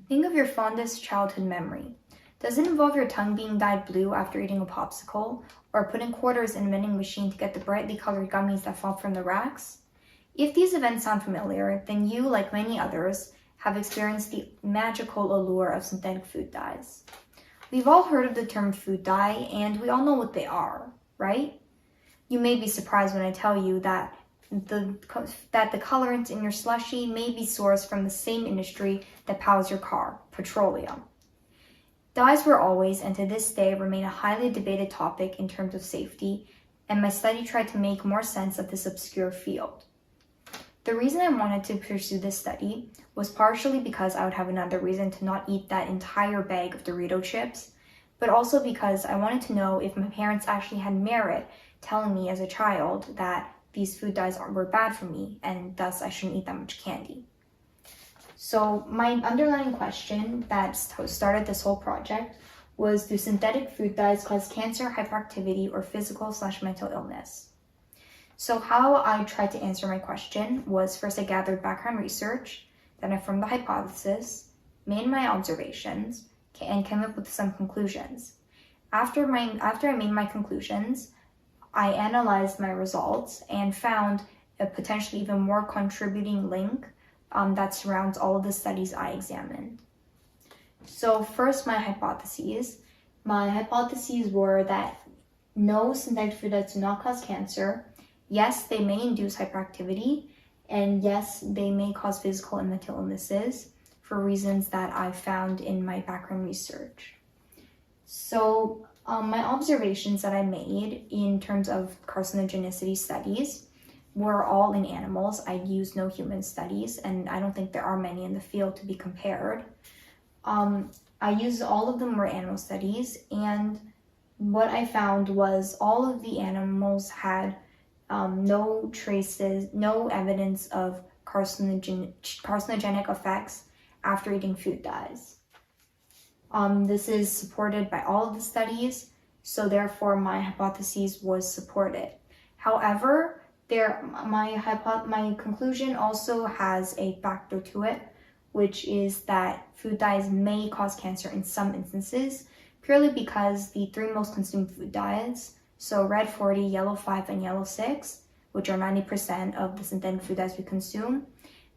Think of your fondest childhood memory. Does it involve your tongue being dyed blue after eating a popsicle, or putting quarters in a vending machine to get the brightly colored gummies that fall from the racks? If these events sound familiar, then you, like many others, have experienced the magical allure of synthetic food dyes. We've all heard of the term food dye, and we all know what they are, right? You may be surprised when I tell you that the colorants in your slushie may be sourced from the same industry that powers your car, petroleum. Dyes were always, and to this day, remain a highly debated topic in terms of safety, and my study tried to make more sense of this obscure field. The reason I wanted to pursue this study was partially because I would have another reason to not eat that entire bag of Dorito chips, but also because I wanted to know if my parents actually had merit telling me as a child that these food dyes were bad for me, and thus I shouldn't eat that much candy. So my underlying question that started this whole project was, do synthetic food dyes cause cancer, hyperactivity, or physical/mental illness? So how I tried to answer my question was, first I gathered background research, then I formed the hypothesis, made my observations, and came up with some conclusions. After I made my conclusions, I analyzed my results and found a potentially even more contributing link that surrounds all of the studies I examined. So first, my hypotheses. My hypotheses were that no, synthetic food dyes do not cause cancer. Yes, they may induce hyperactivity, and yes, they may cause physical and mental illnesses for reasons that I found in my background research. So my observations that I made in terms of carcinogenicity studies were all in animals. I used no human studies, and I don't think there are many in the field to be compared. I used all of them were animal studies, and what I found was all of the animals had no evidence of carcinogenic effects after eating food dyes. This is supported by all of the studies, so therefore my hypothesis was supported. However, my conclusion also has a factor to it, which is that food dyes may cause cancer in some instances, purely because the three most consumed food dyes, so red 40, yellow 5, and yellow 6, which are 90% of the synthetic food dyes we consume,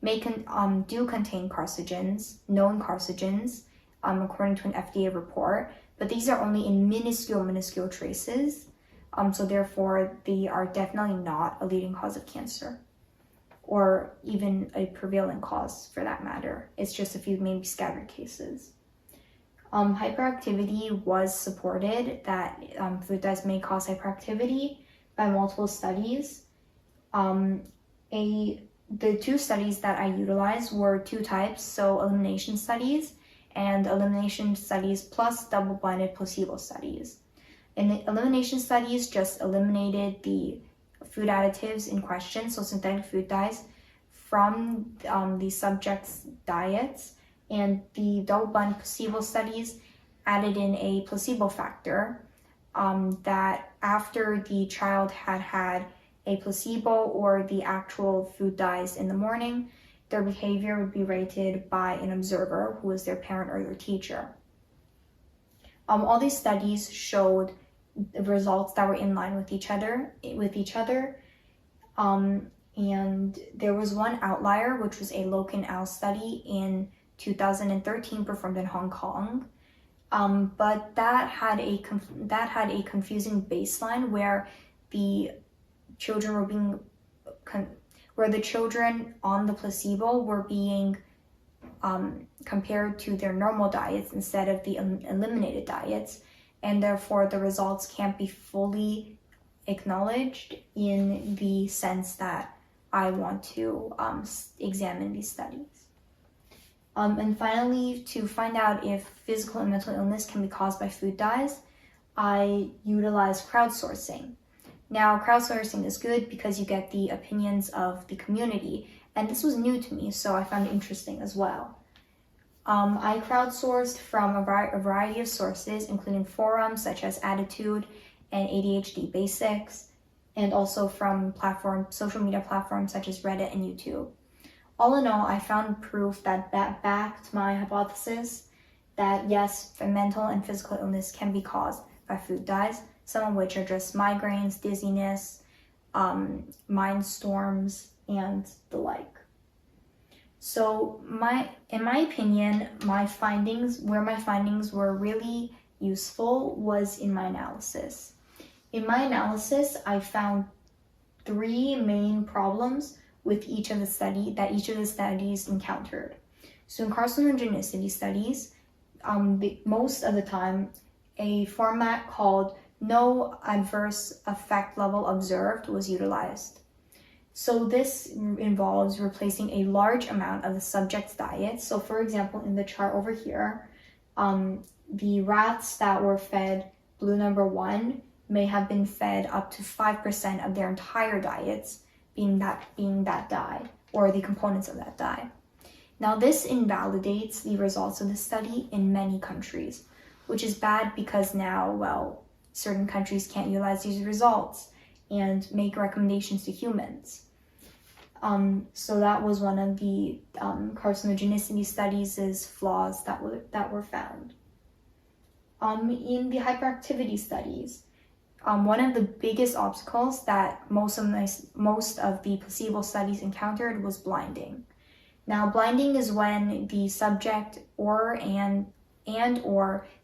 do contain carcinogens, known carcinogens, according to an FDA report, but these are only in minuscule traces. So therefore, they are definitely not a leading cause of cancer, or even a prevalent cause for that matter. It's just a few maybe scattered cases. Hyperactivity was supported, that food dyes may cause hyperactivity by multiple studies. The two studies that I utilized were two types, so elimination studies and elimination studies plus double-blinded placebo studies. In the elimination studies, just eliminated the food additives in question, so synthetic food dyes, from the subjects' diets, and the double-blind placebo studies added in a placebo factor that after the child had a placebo or the actual food dyes in the morning, their behavior would be rated by an observer who was their parent or their teacher. All these studies showed the results that were in line with each other. And there was one outlier, which was a Locan-Al study in 2013 performed in Hong Kong. But that had a confusing baseline where the children were being where the children on the placebo were being compared to their normal diets instead of the eliminated diets, and therefore the results can't be fully acknowledged in the sense that I want to examine these studies. And finally, to find out if physical and mental illness can be caused by food dyes, I utilized crowdsourcing. Now, crowdsourcing is good because you get the opinions of the community, and this was new to me, so I found it interesting as well. I crowdsourced from a variety of sources, including forums such as Attitude and ADHD Basics, and also from social media platforms such as Reddit and YouTube. All in all, I found proof that backed my hypothesis that yes, mental and physical illness can be caused by food dyes, some of which are just migraines, dizziness, mind storms, and the like. So in my opinion, my findings were really useful was in my analysis. In my analysis, I found 3 main problems with each of the studies encountered. So in carcinogenicity studies, most of the time, a format called no adverse effect level observed was utilized. So this involves replacing a large amount of the subject's diet. So for example, in the chart over here, the rats that were fed blue number 1 may have been fed up to 5% of their entire diets being that dye, or the components of that dye. Now this invalidates the results of the study in many countries, which is bad because now, well, certain countries can't utilize these results and make recommendations to humans. So that was one of the carcinogenicity studies' flaws that were found. In the hyperactivity studies, one of the biggest obstacles that most of the placebo studies encountered was blinding. Now, blinding is when the subject or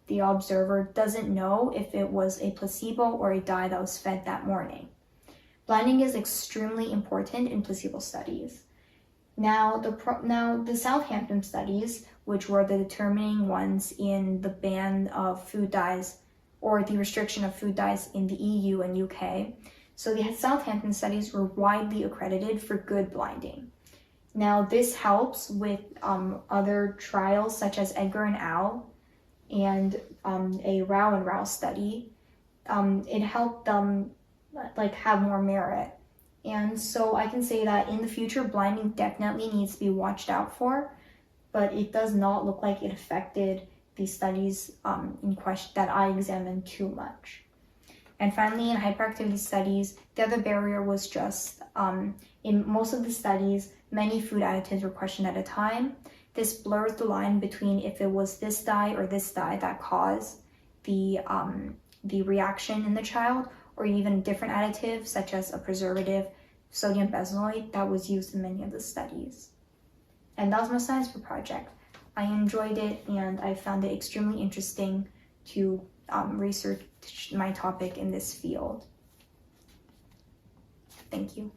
the observer doesn't know if it was a placebo or a dye that was fed that morning. Blinding is extremely important in placebo studies. Now, the Southampton studies, which were the determining ones in the ban of food dyes or the restriction of food dyes in the EU and UK, so the Southampton studies were widely accredited for good blinding. Now, this helps with other trials such as Edgar and Al and a Rao and Rao study. It helped them have more merit. And so I can say that in the future, blinding definitely needs to be watched out for, but it does not look like it affected the studies in question that I examined too much. And finally, in hyperactivity studies, the other barrier was just in most of the studies, many food additives were questioned at a time. This blurs the line between if it was this dye or this dye that caused the reaction in the child, or even different additives such as a preservative, sodium benzoate, that was used in many of the studies. And that was my science fair project. I enjoyed it and I found it extremely interesting to research my topic in this field. Thank you.